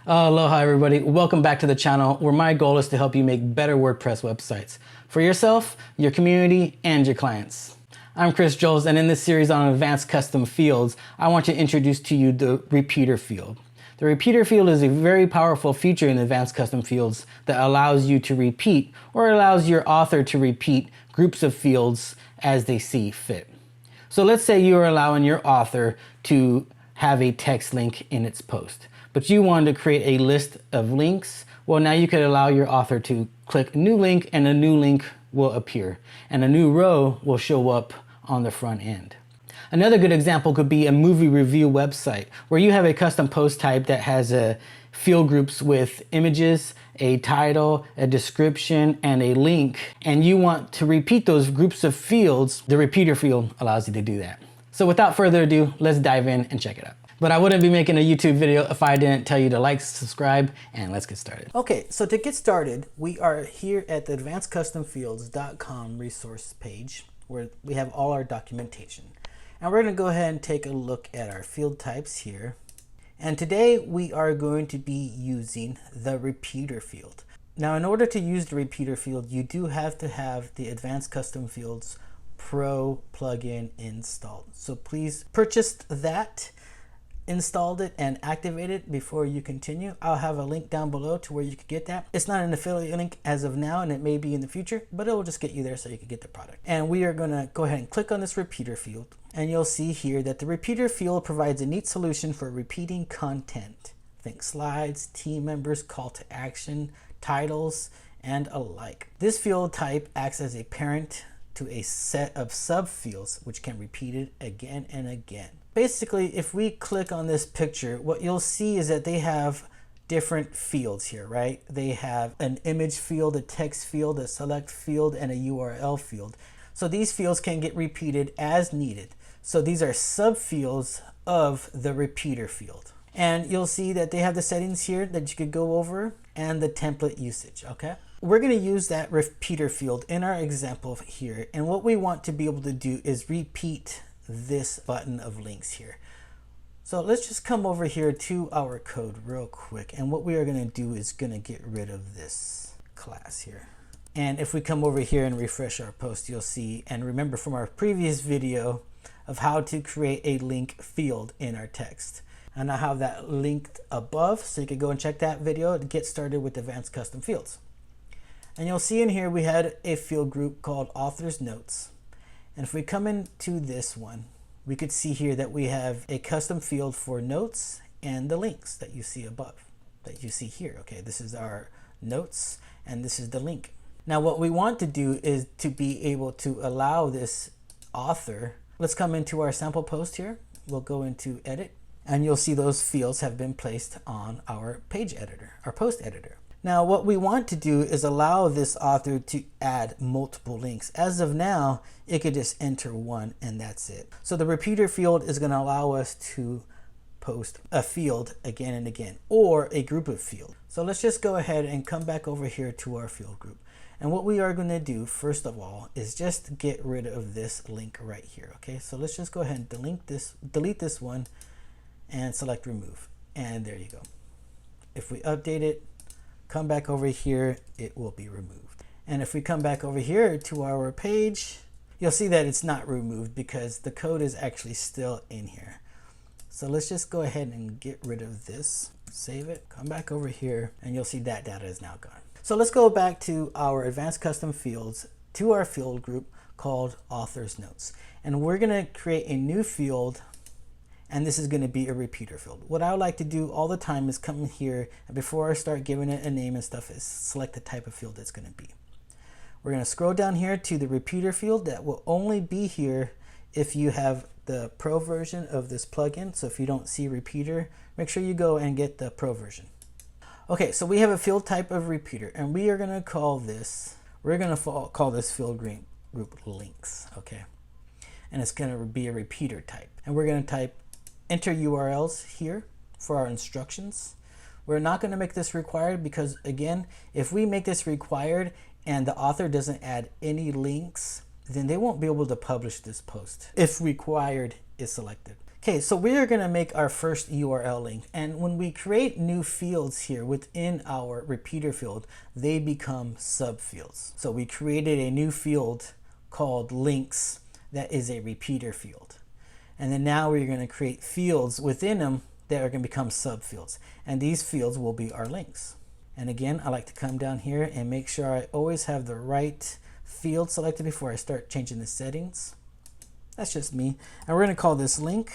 Aloha everybody, welcome back to the channel where my goal is to help you make better WordPress websites for yourself, your community, and your clients. I'm Chris Joles, and in this series on advanced custom fields, I want to introduce to you the repeater field. The repeater field is a very powerful feature in advanced custom fields that allows you to repeat or allows your author to repeat groups of fields as they see fit. So let's say you are allowing your author to have a text link in its post, but you wanted to create a list of links. Well, now you could allow your author to click new link and a new link will appear and a new row will show up on the front end. Another good example could be a movie review website where you have a custom post type that has a field groups with images, a title, a description, and a link, and you want to repeat those groups of fields. The repeater field allows you to do that. So without further ado, let's dive in and check it out. But I wouldn't be making a YouTube video if I didn't tell you to like, subscribe, and let's get started. Okay, so to get started, we are here at the advancedcustomfields.com resource page where we have all our documentation. And we're going to go ahead and take a look at our field types here. And today we are going to be using the repeater field. Now, in order to use the repeater field, you do have to have the Advanced Custom Fields Pro plugin installed. So please purchase that, installed it, and activate it before you continue. I'll have a link down below to where you can get that. It's not an affiliate link as of now, and it may be in the future, but it will just get you there so you can get the product. And we are going to go ahead and click on this repeater field. And you'll see here that the repeater field provides a neat solution for repeating content. Think slides, team members, call to action, titles, and alike. This field type acts as a parent to a set of subfields which can repeat it again and again. Basically, if we click on this picture, what you'll see is that they have different fields here, right? They have an image field, a text field, a select field, and a URL field. So these fields can get repeated as needed. So these are subfields of the repeater field. And you'll see that they have the settings here that you could go over and the template usage, okay? We're going to use that repeater field in our example here. And what we want to be able to do is repeat this button of links here. So let's just come over here to our code real quick. And what we are going to do is going to get rid of this class here. And if we come over here and refresh our post, you'll see, and remember from our previous video of how to create a link field in our text. And I have that linked above, so you can go and check that video to get started with advanced custom fields. And you'll see in here we had a field group called author's notes. And if we come into this one, we could see here that we have a custom field for notes and the links that you see above, that you see here. Okay, this is our notes and this is the link. Now what we want to do is to be able to allow this author. Let's come into our sample post here. We'll go into edit and you'll see those fields have been placed on our page editor, our post editor. Now what we want to do is allow this author to add multiple links. As of now, it could just enter one and that's it. So the repeater field is going to allow us to post a field again and again, or a group of fields. So let's just go ahead and come back over here to our field group. And what we are going to do first of all is just get rid of this link right here. Okay, so let's just go ahead and delete this one and select remove. And there you go. If we update it, come back over here, it will be removed. And if we come back over here to our page, you'll see that it's not removed because the code is actually still in here. So let's just go ahead and get rid of this, save it, come back over here, and you'll see that data is now gone. So let's go back to our advanced custom fields, to our field group called author's notes. And we're gonna create a new field, and this is going to be a repeater field. What I would like to do all the time is come in here, and before I start giving it a name and stuff, is select the type of field it's going to be. We're going to scroll down here to the repeater field. That will only be here if you have the pro version of this plugin. So if you don't see repeater, make sure you go and get the pro version. Okay, so we have a field type of repeater, and we are going to call this, call this field group links, okay? And it's going to be a repeater type. And we're going to type enter URLs here for our instructions. We're not going to make this required because, again, if we make this required and the author doesn't add any links, then they won't be able to publish this post if required is selected. Okay, so we are going to make our first URL link. And when we create new fields here within our repeater field, they become subfields. So we created a new field called links that is a repeater field. And then now we're going to create fields within them that are going to become subfields. And these fields will be our links. And again, I like to come down here and make sure I always have the right field selected before I start changing the settings. That's just me. And we're going to call this link.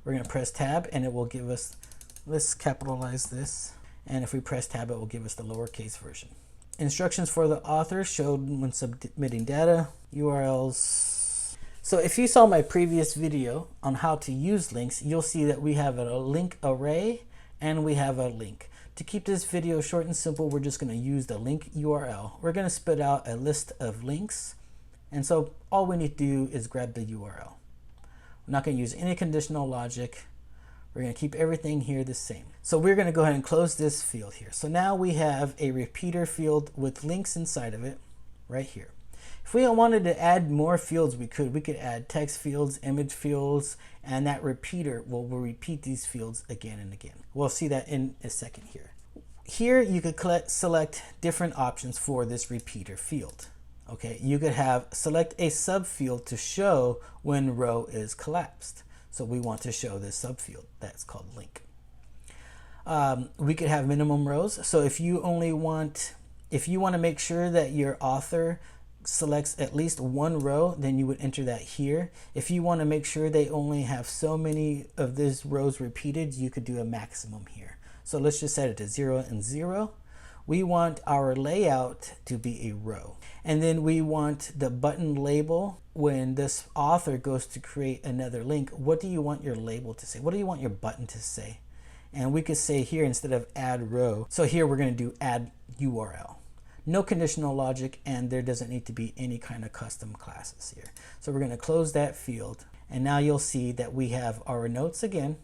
We're going to press tab and it will give us, let's capitalize this. And if we press tab, it will give us the lowercase version. Instructions for the author showed when submitting data, URLs. So if you saw my previous video on how to use links, you'll see that we have a link array and we have a link. To keep this video short and simple, we're just going to use the link URL. We're going to spit out a list of links. And so all we need to do is grab the URL. We're not going to use any conditional logic. We're going to keep everything here the same. So we're going to go ahead and close this field here. So now we have a repeater field with links inside of it right here. If we wanted to add more fields, we could add text fields, image fields, and that repeater will repeat these fields again and again. We'll see that in a second here. Here you could select different options for this repeater field. Okay, you could select a subfield to show when row is collapsed. So we want to show this subfield that's called link. We could have minimum rows. So if you want to make sure that your author selects at least one row, then you would enter that here. If you want to make sure they only have so many of these rows repeated, you could do a maximum here. So let's just set it to 0 and 0. We want our layout to be a row. And then we want the button label. When this author goes to create another link, what do you want your label to say? What do you want your button to say? And we could say here, instead of add row, so here we're going to do add URL. No conditional logic, and there doesn't need to be any kind of custom classes here. So we're going to close that field. And now you'll see that we have our notes again,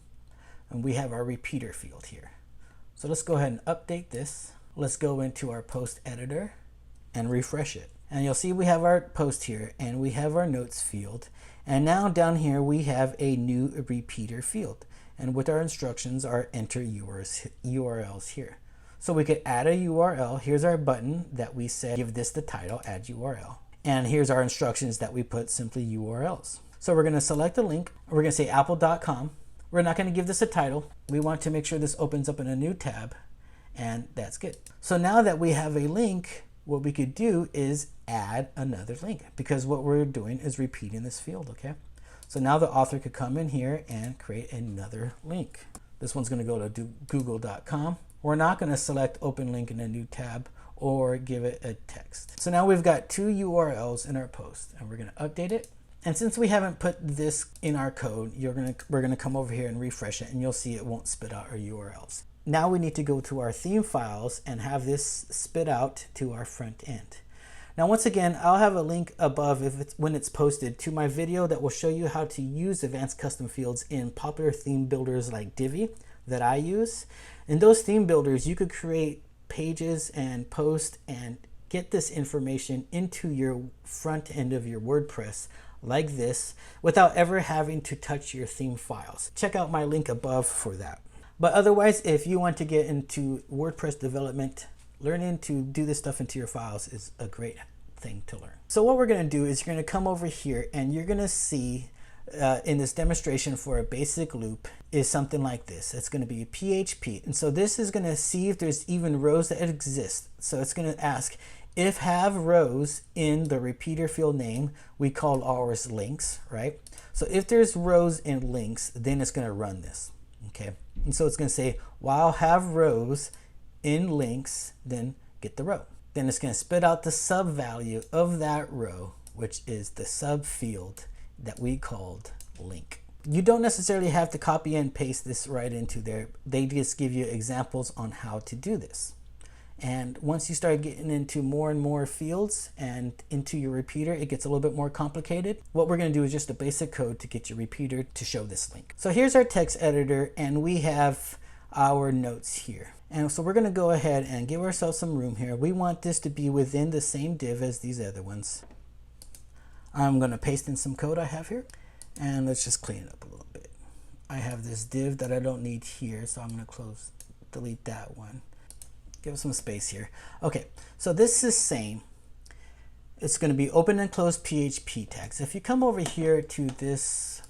and we have our repeater field here. So let's go ahead and update this. Let's go into our post editor and refresh it. And you'll see we have our post here and we have our notes field. And now down here we have a new repeater field. And with our instructions are enter URLs here. So we could add a URL. Here's our button that we said give this the title, add URL. And here's our instructions that we put simply URLs. So we're going to select a link. We're going to say apple.com. We're not going to give this a title. We want to make sure this opens up in a new tab. And that's good. So now that we have a link, what we could do is add another link, because what we're doing is repeating this field, okay? So now the author could come in here and create another link. This one's going to go to google.com. We're not going to select open link in a new tab or give it a text. So now we've got two URLs in our post and we're going to update it. And since we haven't put this in our code, we're going to come over here and refresh it and you'll see it won't spit out our URLs. Now we need to go to our theme files and have this spit out to our front end. Now, once again, I'll have a link above when it's posted to my video that will show you how to use advanced custom fields in popular theme builders like Divi that I use. In those theme builders, you could create pages and post and get this information into your front end of your WordPress like this without ever having to touch your theme files. Check out my link above for that. But otherwise, if you want to get into WordPress development, learning to do this stuff into your files is a great thing to learn. So what we're going to do is you're going to come over here and you're going to see in this demonstration for a basic loop is something like this. It's going to be a PHP. And so this is going to see if there's even rows that exist. So it's going to ask if have rows in the repeater field name, we call ours links, right? So if there's rows in links, then it's going to run this. Okay. And so it's going to say, while have rows in links, then get the row. Then it's going to spit out the sub value of that row, which is the sub field that we called link. You don't necessarily have to copy and paste this right into there. They just give you examples on how to do this. And once you start getting into more and more fields and into your repeater, it gets a little bit more complicated. What we're going to do is just a basic code to get your repeater to show this link. So here's our text editor and we have our notes here. And so we're going to go ahead and give ourselves some room here. We want this to be within the same div as these other ones. I'm going to paste in some code I have here and let's just clean it up a little bit. I have this div that I don't need here, so I'm going to delete that one. Give it some space here. Okay, so this is saying it's going to be open and close PHP tags. If you come over here to this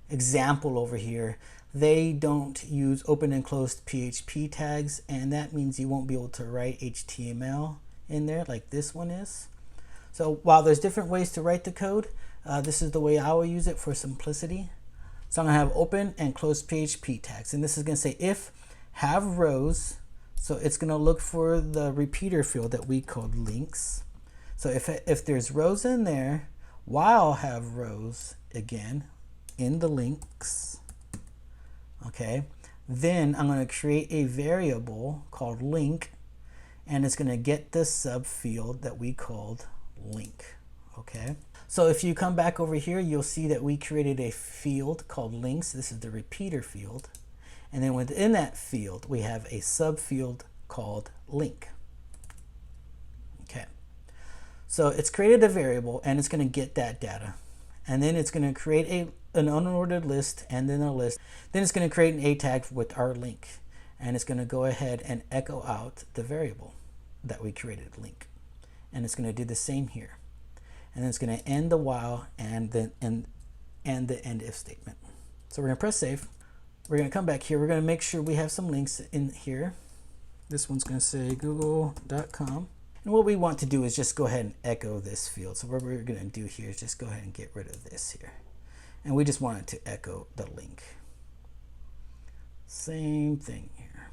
example over here, they don't use open and closed PHP tags, and that means you won't be able to write HTML in there like this one is. So while there's different ways to write the code, this is the way I will use it for simplicity. So I'm going to have open and close PHP tags, and this is going to say if have rows. So it's going to look for the repeater field that we called links. So if there's rows in there, while have rows again in the links, okay, then I'm going to create a variable called link, and it's going to get the subfield that we called link. Okay, so if you come back over here, you'll see that we created a field called links. This is the repeater field. And then within that field, we have a subfield called link. Okay, so it's created a variable, and it's going to get that data. And then it's going to create an unordered list, and then a list. Then it's going to create an A tag with our link. And it's going to go ahead and echo out the variable that we created, link. And it's going to do the same here. And then it's going to end the while and the end if statement. So we're going to press save. We're going to come back here. We're going to make sure we have some links in here. This one's going to say google.com. And what we want to do is just go ahead and echo this field. So what we're going to do here is just go ahead and get rid of this here. And we just want it to echo the link. Same thing here.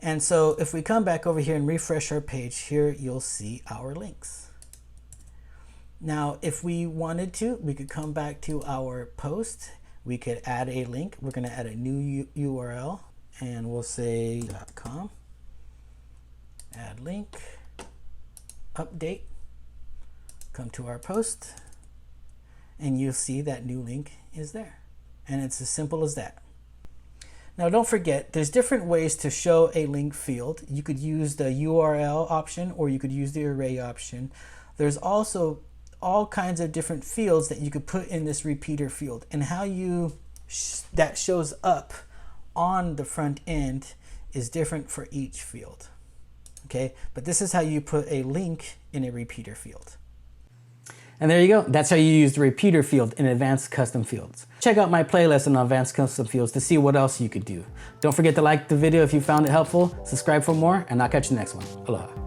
And so if we come back over here and refresh our page here, you'll see our links. Now, if we wanted to, we could come back to our post. We could add a link. We're going to add a new URL, and we'll say .com, add link, update, come to our post, and you'll see that new link is there. And it's as simple as that. Now, don't forget, there's different ways to show a link field. You could use the URL option, or you could use the array option. There's also all kinds of different fields that you could put in this repeater field, and how that shows up on the front end is different for each field. Okay, but this is how you put a link in a repeater field. And there you go. That's how you use the repeater field in Advanced Custom Fields. Check out my playlist on Advanced Custom Fields to see what else you could do. Don't forget to like the video if you found it helpful, subscribe for more, and I'll catch you next one. Aloha.